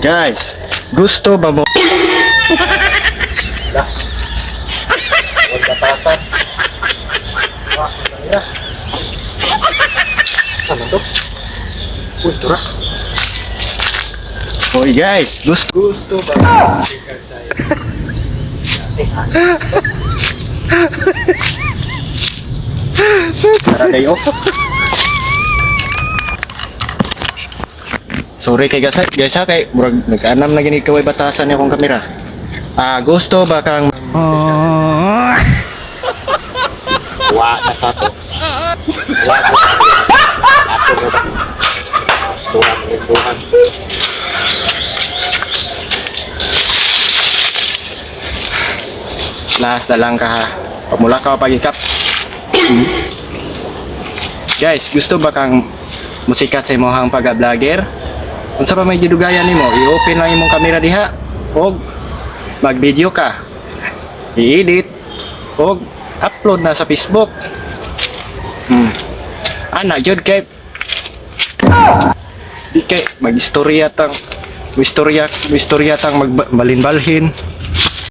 Guys, gusto ba mo? Huwag batasan. Ano to? Uy, tura. Hoy guys, Gusto ba? Tara kayo. Sorry kay guys ha, kay murag nag-anam na gini kaway batasan niya akong kamera. Gusto ba kang Wa na sa to. Wa na sa to. Ato mo ba? Tuhan, Tuhan. last na lang ka ha? Pamula ka pag-ikap. Guys, gusto ba kang musikat sa imong pag-vlogger? Unsa pa may gidugayan nimo? I-open lang imong kamera diha og mag-video ka. I-edit og upload na sa Facebook. Ana jud kay di kay mag-istorya tang magbalin-balhin.